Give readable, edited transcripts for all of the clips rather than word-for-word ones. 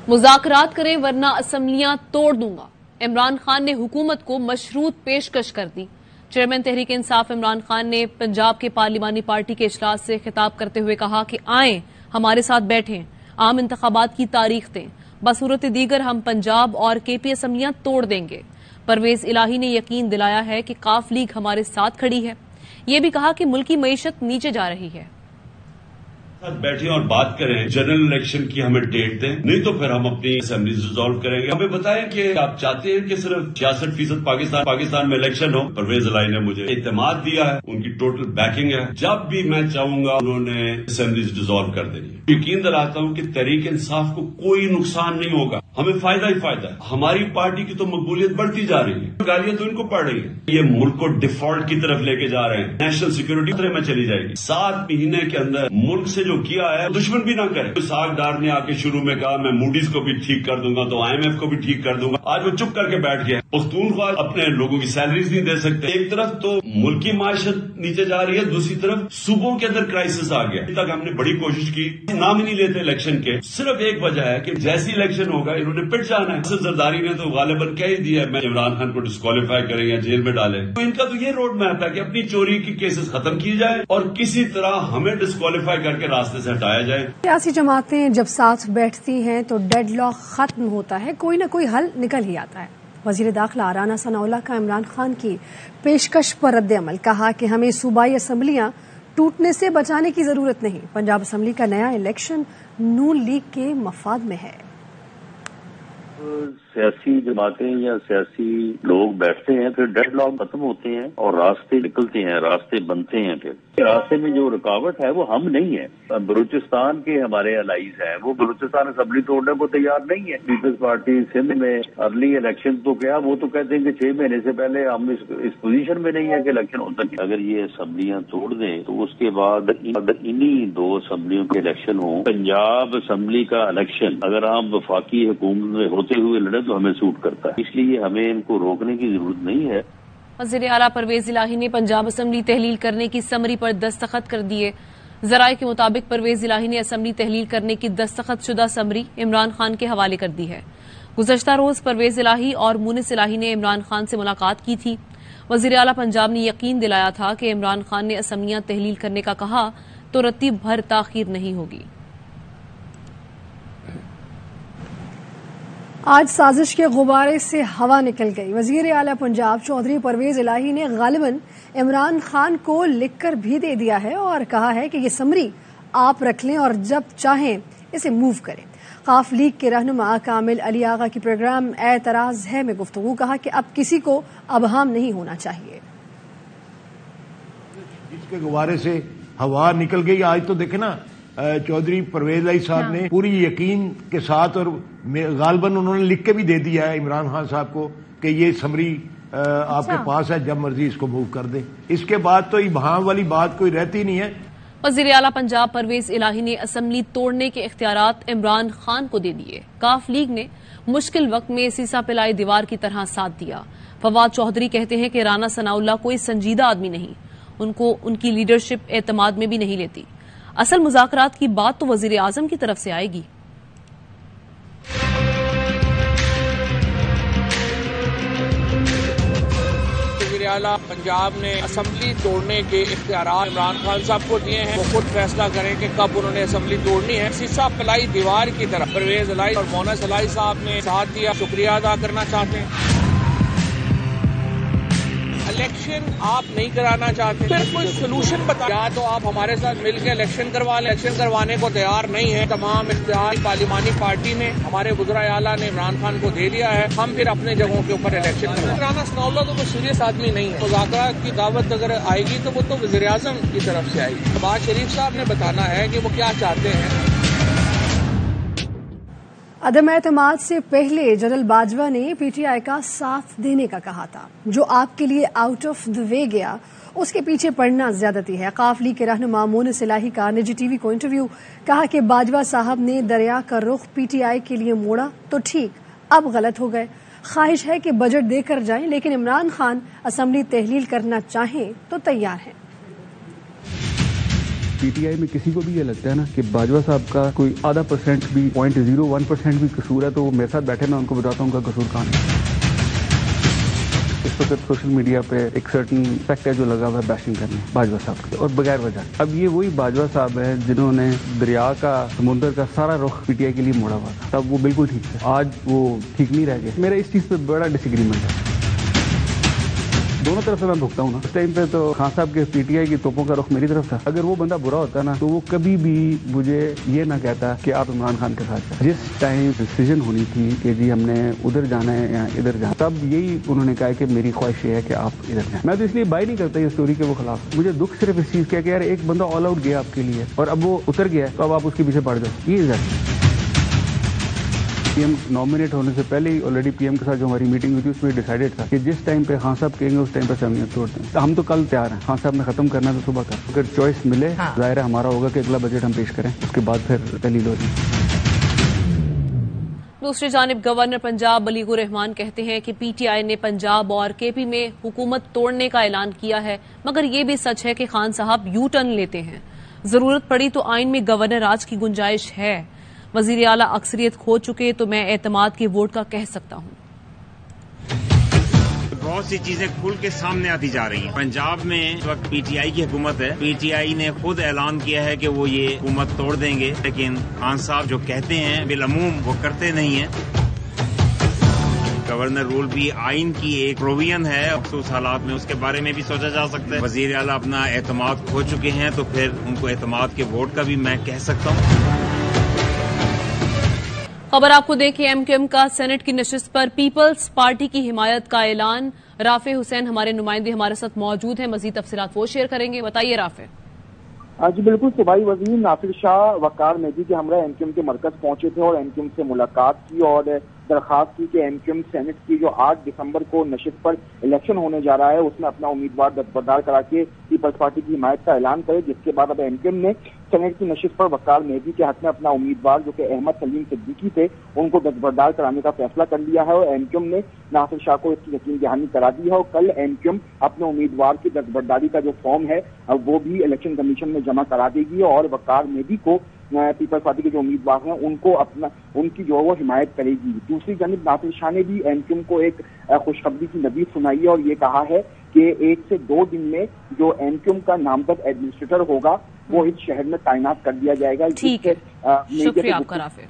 مذاکرات کریں ورنہ اسمبلیاں توڑ دوں گا، عمران خان نے حکومت کو مشروط پیشکش کر دی۔ چیئرمین تحریک انصاف عمران خان نے پنجاب کے پارلیمانی پارٹی کے اجلاس سے خطاب کرتے ہوئے کہا کہ آئیں ہمارے ساتھ بیٹھیں، عام انتخابات کی تاریخ دیں، بصورت دیگر ہم پنجاب اور کے پی اسمبلیاں توڑ دیں گے۔ پرویز الہی نے یقین دلایا ہے کہ قاف لیگ ہمارے ساتھ کھڑی ہے۔ یہ بھی کہا کہ ملکی معیشت نیچے جا رہی ہے۔ بیٹھیں اور بات کریں، جنرل الیکشن کی ہمیں ڈیٹ دیں، نہیں تو پھر ہم اپنی اسمبلیز ڈسالو کریں گے۔ ہمیں بتائیں کہ آپ چاہتے ہیں کہ صرف 66% پاکستان میں الیکشن ہو۔ پرویز الہی نے مجھے اعتماد دیا ہے، ان کی ٹوٹل بیکنگ ہے، جب بھی میں چاہوں گا انہوں نے اسمبلیز ڈسالو کر دینی ہے۔ یقین دلاتا ہوں کہ تحریک انصاف کو کوئی نقصان نہیں ہوگا، ہمیں فائدہ ہی فائدہ ہے۔ ہماری پارٹی کی تو مقبولیت بڑھتی جا رہی ہے، گالیاں تو ان کو پڑ رہی ہیں۔ یہ ملک کو ڈیفالٹ کی طرف لے کے جا رہے ہیں، نیشنل سیکورٹی خطرے میں چلی جائے گی۔ 7 مہینے کے اندر ملک سے جو کیا ہے دشمن بھی نہ کرے۔ ساگ ڈار نے آ کے شروع میں کہا میں موڈیز کو بھی ٹھیک کر دوں گا تو IMF کو بھی ٹھیک کر دوں گا، آج وہ چپ کر کے بیٹھ گئے۔ پختونخوا اپنے لوگوں کی سیلریز نہیں دے سکتے۔ ایک طرف تو ملکی معیشت نیچے جا رہی ہے، دوسری طرف صوبوں کے اندر کرائسس آ گیا۔ ابھی تک ہم نے بڑی کوشش کی، نام ہی نہیں لیتے الیکشن کے۔ صرف ایک وجہ ہے کہ جیسی الیکشن ہوگا انہوں نے پٹ جانا ہے۔ اسد زرداری نے تو غالباً کہہ ہی دیا ہے میں عمران خان کو ڈسکوالیفائی کریں یا جیل میں ڈالیں۔ تو ان کا تو یہ روڈ میپ ہے کہ اپنی چوری کی کیسز ختم کی جائے اور کسی طرح ہمیں ڈسکوالیفائی کر کے راستے سے ہٹایا جائے۔ سیاسی جماعتیں جب ساتھ بیٹھتی ہیں تو ڈیڈ لاک ختم ہوتا ہے، کوئی نہ کوئی حل نکل ہی آتا ہے۔ وزیر داخلہ رانا ثناءاللہ کا عمران خان کی پیشکش پر رد عمل، کہا کہ ہمیں صوبائی اسمبلیاں ٹوٹنے سے بچانے کی ضرورت نہیں، پنجاب اسمبلی کا نیا الیکشن نون لیگ کے مفاد میں ہے۔ سیاسی جماعتیں یا سیاسی لوگ بیٹھتے ہیں، پھر ڈیڈ لاک ختم ہوتے ہیں اور راستے نکلتے ہیں، راستے بنتے ہیں۔ پھر راستے میں جو رکاوٹ ہے وہ ہم نہیں ہے، بلوچستان کے ہمارے الائز ہیں، وہ بلوچستان اسمبلی توڑنے کو تیار نہیں ہے۔ پیپلز پارٹی سندھ میں ارلی الیکشن تو کیا، وہ تو کہتے ہیں کہ 6 مہینے سے پہلے ہم اس پوزیشن میں نہیں ہے کہ الیکشن ہوتا ہے۔ اگر یہ اسمبلیاں توڑ دیں تو اس کے بعد انہی 2 اسمبلیوں کے الیکشن ہوں۔ پنجاب اسمبلی کا الیکشن اگر ہم وفاقی حکومت میں ہوتے ہوئے لڑے تو ہمیں سوٹ کرتا ہے، اس لیے ہمیں ان کو روکنے کی ضرورت نہیں ہے۔ وزیر اعلیٰ پرویز الہی نے پنجاب اسمبلی تحلیل کرنے کی سمری پر دستخط کر دیے۔ ذرائع کے مطابق پرویز الہی نے اسمبلی تحلیل کرنے کی دستخط شدہ سمری عمران خان کے حوالے کر دی ہے۔ گزشتہ روز پرویز الہی اور مونس الہی نے عمران خان سے ملاقات کی تھی۔ وزیر اعلیٰ پنجاب نے یقین دلایا تھا کہ عمران خان نے اسمبلیاں تحلیل کرنے کا کہا تو رتی بھر تاخیر نہیں ہوگی۔ آج سازش کے غبارے سے ہوا نکل گئی۔ وزیر اعلیٰ پنجاب چودھری پرویز الہی نے غالباً عمران خان کو لکھ کر بھی دے دیا ہے اور کہا ہے کہ یہ سمری آپ رکھ لیں اور جب چاہیں اسے موو کریں۔ قاف لیگ کے رہنما کامل علی آغا کی پروگرام اعتراض ہے میں گفتگو، کہا کہ اب کسی کو ابہام نہیں ہونا چاہیے۔ جس کے غبارے سے ہوا نکل گئی، آج تو دیکھیں نا چودھری پرویز الہی صاحب نے پوری یقین کے ساتھ اور غالباً انہوں نے لکھ کے بھی دے دیا ہے عمران خان صاحب کو کہ یہ سمری آپ کے پاس ہے، جب مرضی اس کو موو کر دیں۔ اس کے بعد تو ابہام والی بات کوئی رہتی نہیں ہے۔ وزیر اعلیٰ پنجاب پرویز الہی نے اسمبلی توڑنے کے اختیارات عمران خان کو دے دیے۔ قاف لیگ نے مشکل وقت میں سیسا پلائی دیوار کی طرح ساتھ دیا۔ فواد چودھری کہتے ہیں کہ رانا ثناءاللہ کوئی سنجیدہ آدمی نہیں، ان کو ان کی لیڈرشپ اعتماد میں بھی نہیں لیتی۔ اصل مذاکرات کی بات تو وزیر اعظم کی طرف سے آئے گی۔ وزیر اعلیٰ پنجاب نے اسمبلی توڑنے کے اختیارات عمران خان صاحب کو دیے ہیں، وہ خود فیصلہ کریں کہ کب انہوں نے اسمبلی توڑنی ہے۔ سیسا پلائی دیوار کی طرف پرویز الہی اور مونس الہی صاحب نے ساتھ دیا، شکریہ ادا کرنا چاہتے ہیں۔ الیکشن آپ نہیں کرانا چاہتے، پھر کوئی سولوشن بتا، یا تو آپ ہمارے ساتھ مل کے الیکشن کروا لیں۔ الیکشن کروانے کو تیار نہیں ہے، تمام اختیار پارلیمانی پارٹی نے، ہمارے وزرائے اعلیٰ نے عمران خان کو دے دیا ہے، ہم پھر اپنے جگہوں کے اوپر الیکشن کروائیں۔ رانا ثناءاللہ تو کوئی سیریس آدمی نہیں ہے، مذاکرات کی دعوت اگر آئے گی تو وہ تو وزیر اعظم کی طرف سے آئے گی۔ شہباز شریف صاحب نے بتانا ہے کہ وہ کیا چاہتے ہیں۔ عدم اعتماد سے پہلے جنرل باجوہ نے پی ٹی آئی کا ساتھ دینے کا کہا تھا، جو آپ کے لیے آؤٹ آف دا وے گیا اس کے پیچھے پڑنا زیادتی ہے۔ قاف لیگ کے رہنما مونس الہی کا نجی ٹی وی کو انٹرویو، کہا کہ باجوہ صاحب نے دریا کا رخ پی ٹی آئی کے لیے موڑا تو ٹھیک، اب غلط ہو گئے، خواہش ہے کہ بجٹ دے کر جائیں، لیکن عمران خان اسمبلی تحلیل کرنا چاہیں تو تیار ہیں۔ پی ٹی آئی میں کسی کو بھی یہ لگتا ہے نا کہ باجوہ صاحب کا کوئی آدھا پرسینٹ بھی 0.01% بھی قصور ہے تو وہ میرے ساتھ بیٹھے، میں ان کو بتاتا ہوں کا قصور کہاں ہے۔ اس وقت سوشل میڈیا پہ ایک سرٹن فیکٹ ہے جو لگا ہوا ہے بیشنگ کرنے باجوہ صاحب کی اور بغیر وجہ۔ اب یہ وہی باجوہ صاحب ہیں جنہوں نے دریا کا سمندر کا سارا رخ پی ٹی آئی کے لیے موڑا ہوا تھا، تب وہ بالکل ٹھیک تھا، آج وہ ٹھیک نہیں رہ گئے۔ میرا اس چیز پہ بڑا ڈس ایگریمنٹ ہے، دونوں طرف سے میں بھگتا ہوں نا۔ اس ٹائم پہ تو خان صاحب کے پی ٹی آئی کی توپوں کا رخ میری طرف تھا، اگر وہ بندہ برا ہوتا نا تو وہ کبھی بھی مجھے یہ نہ کہتا کہ آپ عمران خان کے ساتھ جائیں۔ جس ٹائم ڈیسیژن ہونی تھی کہ جی ہم نے ادھر جانا ہے یا ادھر جانا، تب یہی انہوں نے کہا کہ میری خواہش یہ ہے کہ آپ ادھر جائیں۔ میں تو اس لیے بائی نہیں کرتا یہ اسٹوری کے وہ خلاف، مجھے دکھ صرف اس چیز کا کہ یار ایک بندہ آل آؤٹ گیا آپ کے لیے اور اب وہ اتر گیا تو اب آپ اس کے پیچھے پڑ جاؤ۔ یہ پی ایم نامنیٹ ہونے سے پہلے ہی آلریڈی پی ایم کے ساتھ جو ہماری میٹنگ ہوئی تھی اس میں ڈیسائیڈڈ تھا کہ جس ٹائم پہ خان صاحب کہیں گے اس ٹائم پہ سہمیت توڑ دیں۔ ہم تو کل تیار ہیں، خان صاحب نے ختم کرنا تو صبح کر، اگر چوائس ملے ظاہر ہے ہمارا ہوگا کہ اگلا بجٹ ہم پیش کریں، اس کے بعد پھر تحلیل ہوگی۔ دوسری جانب گورنر پنجاب ملیک الرحمان کہتے ہیں کہ پی ٹی آئی نے پنجاب اور کے پی میں حکومت توڑنے کا اعلان کیا ہے، مگر یہ بھی سچ ہے کہ خان صاحب یو ٹرن لیتے ہیں، ضرورت پڑی تو آئین میں گورنر راج کی گنجائش ہے۔ وزیر اعلیٰ اکثریت کھو چکے تو میں اعتماد کے ووٹ کا کہہ سکتا ہوں۔ بہت سی چیزیں کھل کے سامنے آتی جا رہی ہیں۔ پنجاب میں اس وقت پی ٹی آئی کی حکومت ہے، پی ٹی آئی نے خود اعلان کیا ہے کہ وہ یہ حکومت توڑ دیں گے، لیکن خان صاحب جو کہتے ہیں بالعموم وہ کرتے نہیں ہیں۔ گورنر رول بھی آئین کی ایک پروویژن ہے، مخصوص حالات میں اس کے بارے میں بھی سوچا جا سکتا ہے۔ وزیر اعلیٰ اپنا اعتماد کھو چکے ہیں تو پھر ان کو اعتماد کے ووٹ کا بھی میں کہہ سکتا ہوں۔ خبر آپ کو دیں کہ ایم کیو ایم کا سینٹ کی نشست پر پیپلز پارٹی کی حمایت کا اعلان۔ رافع حسین ہمارے نمائندے ہمارے ساتھ موجود ہیں، مزید تفصیلات وہ شیئر کریں گے، بتائیے رافع۔ جی بالکل، صوبائی وزیر ناصر شاہ وقار میدی کے ہمراہ ایم کیو ایم کے مرکز پہنچے تھے اور ایم کیو ایم سے ملاقات کی اور درخواست کی کہ ایم کیو ایم سینٹ کی جو 8 دسمبر کو نشست پر الیکشن ہونے جا رہا ہے اس میں اپنا امیدوار دستبردار کرا کے پیپلز پارٹی کی حمایت کا اعلان کرے، جس کے بعد اب ایم کیو ایم نے سینٹ کی نشست پر وقار میدی کے حق میں اپنا امیدوار جو کہ احمد سلیم صدیقی تھے ان کو دستبردار کرانے کا فیصلہ کر لیا ہے اور ایم کیو ایم نے ناصر شاہ کو اس کی یقین دہانی کرا دی ہے اور کل ایم کیو ایم اپنے امیدوار کی دستبرداری کا جو فارم ہے وہ بھی الیکشن کمیشن میں جمع کرا دے گی اور وقار میدی کو پیپلز پارٹی کے جو امیدوار ہیں ان کی جو وہ حمایت کرے گی۔ دوسری جانب ناصر شاہ نے بھی ایم کیو ایم کو ایک خوشخبری کی نوید سنائی ہے اور یہ کہا ہے کہ 1 سے 2 دن میں جو ایم کیو ایم کا نامزد ایڈمنسٹریٹر ہوگا وہ اس شہر میں تعینات کر دیا جائے گا۔ ٹھیک ہے، شکریہ آپ کا رافع۔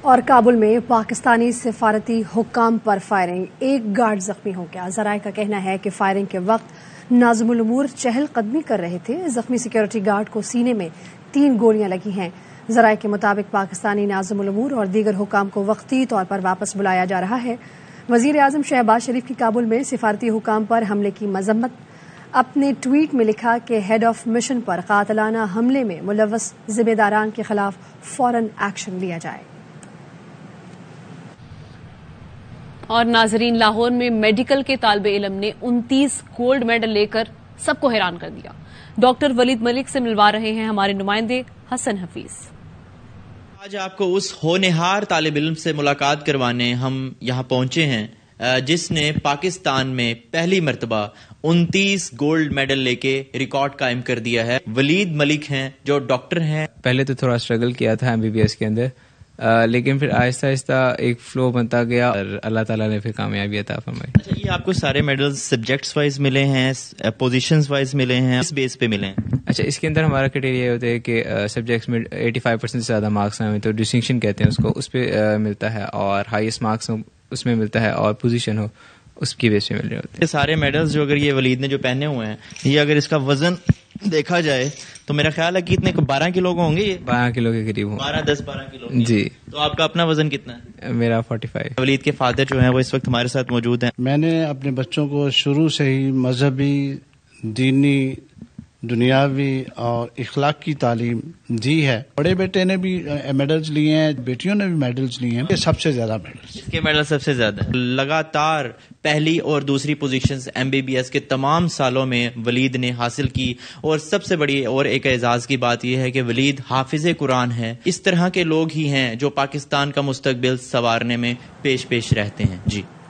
اور کابل میں پاکستانی سفارتی حکام پر فائرنگ، ایک گارڈ زخمی ہو گیا۔ ذرائع کا کہنا ہے کہ فائرنگ کے وقت ناظم الامور چہل قدمی کر رہے تھے، زخمی سیکیورٹی گارڈ کو سینے میں 3 گولیاں لگی ہیں۔ ذرائع کے مطابق پاکستانی ناظم الامور اور دیگر حکام کو وقتی طور پر واپس بلایا جا رہا ہے۔ وزیر اعظم شہباز شریف کی کابل میں سفارتی حکام پر حملے کی مذمت، اپنے ٹویٹ میں لکھا کہ ہیڈ آف مشن پر قاتلانہ حملے میں ملوث ذمہ داران کے خلاف فوراً ایکشن لیا جائے۔ اور ناظرین، لاہور میں میڈیکل کے طالب علم نے 29 گولڈ میڈل لے کر سب کو حیران کر دیا۔ ڈاکٹر ولید ملک سے ملوا رہے ہیں ہمارے نمائندے حسن حفیظ۔ آج آپ کو اس ہونہار طالب علم سے ملاقات کروانے ہم یہاں پہنچے ہیں جس نے پاکستان میں پہلی مرتبہ 29 گولڈ میڈل لے کے ریکارڈ قائم کر دیا ہے۔ ولید ملک ہیں جو ڈاکٹر ہیں۔ پہلے تو تھوڑا اسٹرگل کیا تھا MBBS کے اندر، لیکن پھر آہستہ آہستہ ایک فلو بنتا گیا اور اللہ تعالیٰ نے پھر کامیابی عطا فرمائی۔ اچھا، یہ آپ کو سارے میڈلز سبجیکٹس وائز ملے ہیں، پوزیشنز وائز ملے ہیں، اس بیس پہ ملے ہیں؟ اچھا، اس کے اندر ہمارا کرائٹیریا یہ ہوتا ہے کہ سبجیکٹس میں 85% سے زیادہ مارکس آئے تو ڈسٹنکشن کہتے ہیں اس کو، اس پہ ملتا ہے، اور ہائیسٹ مارکس اس میں ملتا ہے اور پوزیشن ہو اس کی بیس پہ مل رہے ہوتے ہیں۔ یہ سارے میڈلز جو اگر یہ ولید نے جو پہنے ہوئے ہیں، یہ اگر اس کا وزن دیکھا جائے تو میرا خیال ہے کہ اتنے 12 کلو کا ہوں گے، یہ 12 کلو کے قریب ہوں، 12 کلو جی۔ تو آپ کا اپنا وزن کتنا ہے؟ میرا 45۔ ولید کے فادر جو ہیں وہ اس وقت ہمارے ساتھ موجود ہیں۔ میں نے اپنے بچوں کو شروع سے ہی مذہبی، دینی، دنیاوی اور اخلاق کی تعلیم دی ہے۔ بڑے بیٹے نے بھی میڈلز لیے ہیں، بیٹیوں نے بھی میڈلز لیے ہیں، یہ سب سے زیادہ میڈلز۔ اس کے میڈل سب سے زیادہ لگاتار پہلی اور دوسری پوزیشنز MBBS کے تمام سالوں میں ولید نے حاصل کی، اور سب سے بڑی اور ایک اعزاز کی بات یہ ہے کہ ولید حافظ قرآن ہے۔ اس طرح کے لوگ ہی ہیں جو پاکستان کا مستقبل سنوارنے میں پیش رہتے ہیں۔ جی